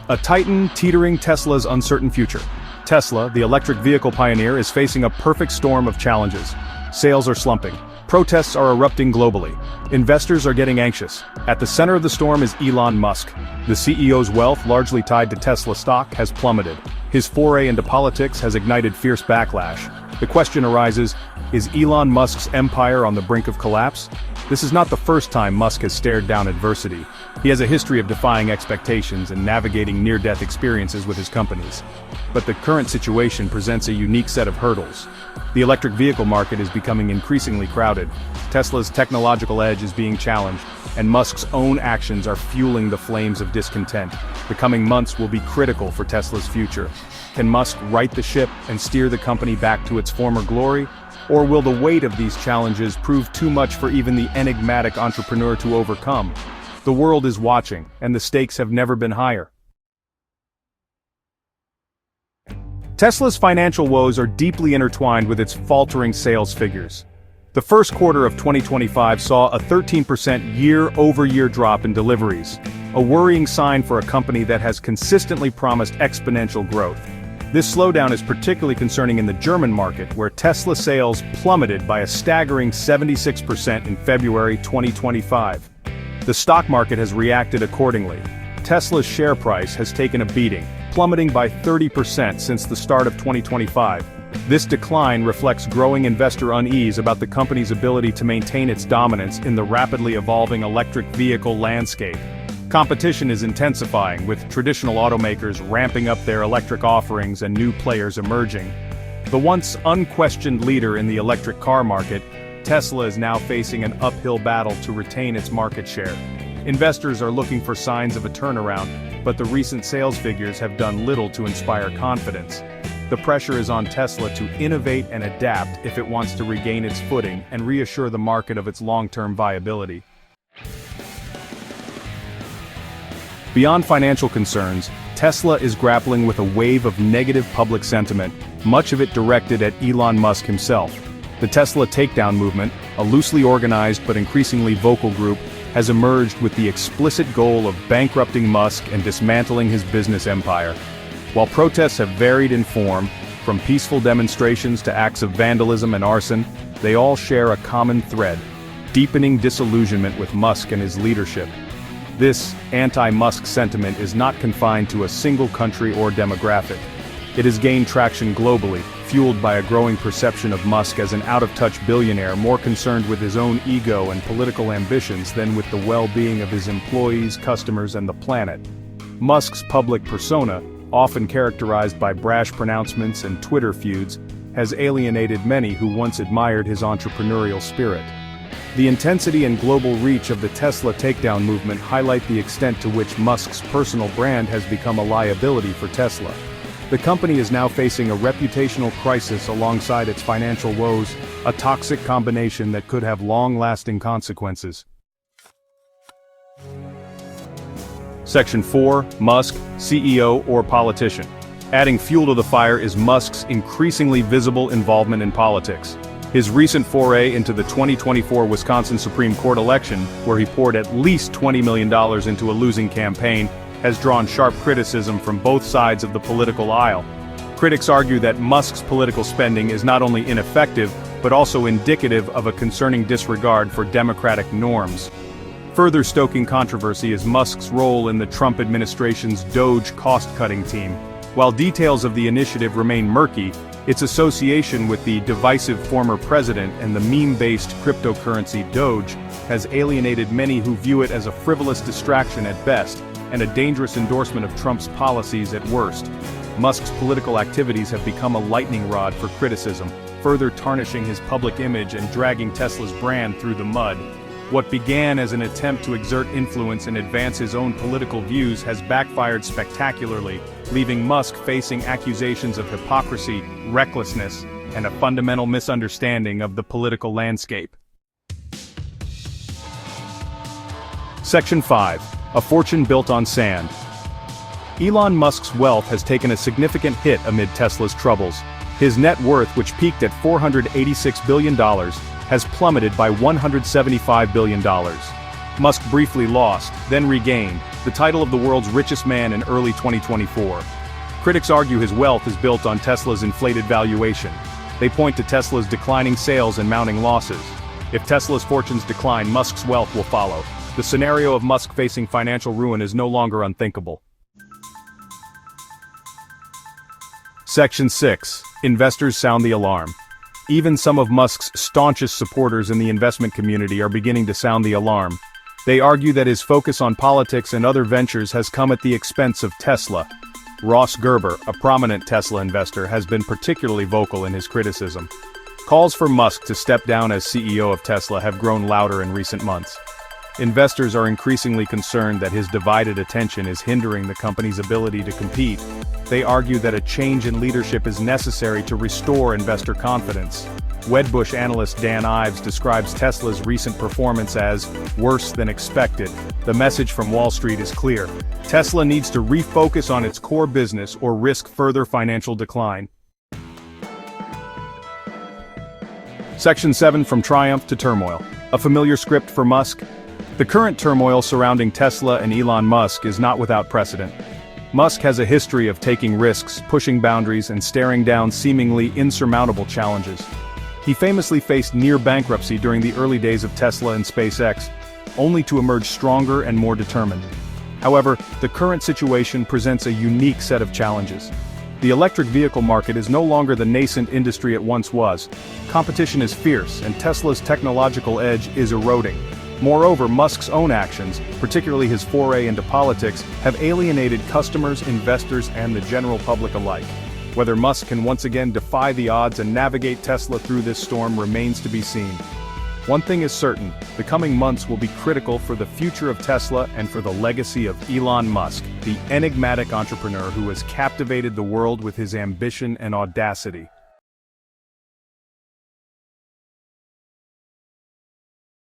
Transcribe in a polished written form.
A titan teetering Tesla's uncertain future. Tesla, the electric vehicle pioneer, is facing a perfect storm of challenges. Sales are slumping. Protests are erupting globally. Investors are getting anxious. At the center of the storm is Elon Musk. The CEO's wealth, largely tied to Tesla stock, has plummeted. His foray into politics has ignited fierce backlash. The question arises, is Elon Musk's empire on the brink of collapse? This is not the first time Musk has stared down adversity. He has a history of defying expectations and navigating near-death experiences with his companies. But the current situation presents a unique set of hurdles. The electric vehicle market is becoming increasingly crowded. Tesla's technological edge is being challenged, and Musk's own actions are fueling the flames of discontent. The coming months will be critical for Tesla's future. Can Musk right the ship and steer the company back to its former glory? Or will the weight of these challenges prove too much for even the enigmatic entrepreneur to overcome? The world is watching, and the stakes have never been higher. Tesla's financial woes are deeply intertwined with its faltering sales figures. The first quarter of 2025 saw a 13% year-over-year drop in deliveries, a worrying sign for a company that has consistently promised exponential growth. This slowdown is particularly concerning in the German market, where Tesla sales plummeted by a staggering 76% in February 2025. The stock market has reacted accordingly. Tesla's share price has taken a beating, plummeting by 30% since the start of 2025. This decline reflects growing investor unease about the company's ability to maintain its dominance in the rapidly evolving electric vehicle landscape. Competition is intensifying, with traditional automakers ramping up their electric offerings and new players emerging. The once unquestioned leader in the electric car market, Tesla is now facing an uphill battle to retain its market share. Investors are looking for signs of a turnaround, but the recent sales figures have done little to inspire confidence. The pressure is on Tesla to innovate and adapt if it wants to regain its footing and reassure the market of its long-term viability. Beyond financial concerns, Tesla is grappling with a wave of negative public sentiment, much of it directed at Elon Musk himself. The Tesla takedown movement, a loosely organized but increasingly vocal group, has emerged with the explicit goal of bankrupting Musk and dismantling his business empire. While protests have varied in form, from peaceful demonstrations to acts of vandalism and arson, they all share a common thread: deepening disillusionment with Musk and his leadership. This anti-Musk sentiment is not confined to a single country or demographic. It has gained traction globally, fueled by a growing perception of Musk as an out-of-touch billionaire more concerned with his own ego and political ambitions than with the well-being of his employees, customers, and the planet. Musk's public persona, often characterized by brash pronouncements and Twitter feuds, has alienated many who once admired his entrepreneurial spirit. The intensity and global reach of the Tesla takedown movement highlight the extent to which Musk's personal brand has become a liability for Tesla. The company is now facing a reputational crisis alongside its financial woes, a toxic combination that could have long-lasting consequences. Section 4. Musk, CEO or politician. Adding fuel to the fire is Musk's increasingly visible involvement in politics. His recent foray into the 2024 Wisconsin Supreme Court election, where he poured at least $20 million into a losing campaign, has drawn sharp criticism from both sides of the political aisle. Critics argue that Musk's political spending is not only ineffective, but also indicative of a concerning disregard for democratic norms. Further stoking controversy is Musk's role in the Trump administration's DOGE cost-cutting team. While details of the initiative remain murky, its association with the divisive former president and the meme-based cryptocurrency Doge has alienated many who view it as a frivolous distraction at best, and a dangerous endorsement of Trump's policies at worst. Musk's political activities have become a lightning rod for criticism, further tarnishing his public image and dragging Tesla's brand through the mud. What began as an attempt to exert influence and advance his own political views has backfired spectacularly, leaving Musk facing accusations of hypocrisy, recklessness, and a fundamental misunderstanding of the political landscape. Section 5. A fortune built on sand. Elon Musk's wealth has taken a significant hit amid Tesla's troubles. His net worth, which peaked at $486 billion, has plummeted by $175 billion. Musk briefly lost, then regained, the title of the world's richest man in early 2024. Critics argue his wealth is built on Tesla's inflated valuation. They point to Tesla's declining sales and mounting losses. If Tesla's fortunes decline, Musk's wealth will follow. The scenario of Musk facing financial ruin is no longer unthinkable. Section 6. Investors sound the alarm. Even some of Musk's staunchest supporters in the investment community are beginning to sound the alarm. They argue that his focus on politics and other ventures has come at the expense of Tesla. Ross Gerber, a prominent Tesla investor, has been particularly vocal in his criticism. Calls for Musk to step down as CEO of Tesla have grown louder in recent months. Investors are increasingly concerned that his divided attention is hindering the company's ability to compete. They argue that a change in leadership is necessary to restore investor confidence. Wedbush analyst Dan Ives describes Tesla's recent performance as worse than expected. The message from Wall Street is clear. Tesla needs to refocus on its core business or risk further financial decline. Section 7. From Triumph to Turmoil. A familiar script for Musk? The current turmoil surrounding Tesla and Elon Musk is not without precedent. Musk has a history of taking risks, pushing boundaries, and staring down seemingly insurmountable challenges. He famously faced near bankruptcy during the early days of Tesla and SpaceX, only to emerge stronger and more determined. However, the current situation presents a unique set of challenges. The electric vehicle market is no longer the nascent industry it once was. Competition is fierce, and Tesla's technological edge is eroding. Moreover, Musk's own actions, particularly his foray into politics, have alienated customers, investors, and the general public alike. Whether Musk can once again defy the odds and navigate Tesla through this storm remains to be seen. One thing is certain, the coming months will be critical for the future of Tesla and for the legacy of Elon Musk, the enigmatic entrepreneur who has captivated the world with his ambition and audacity.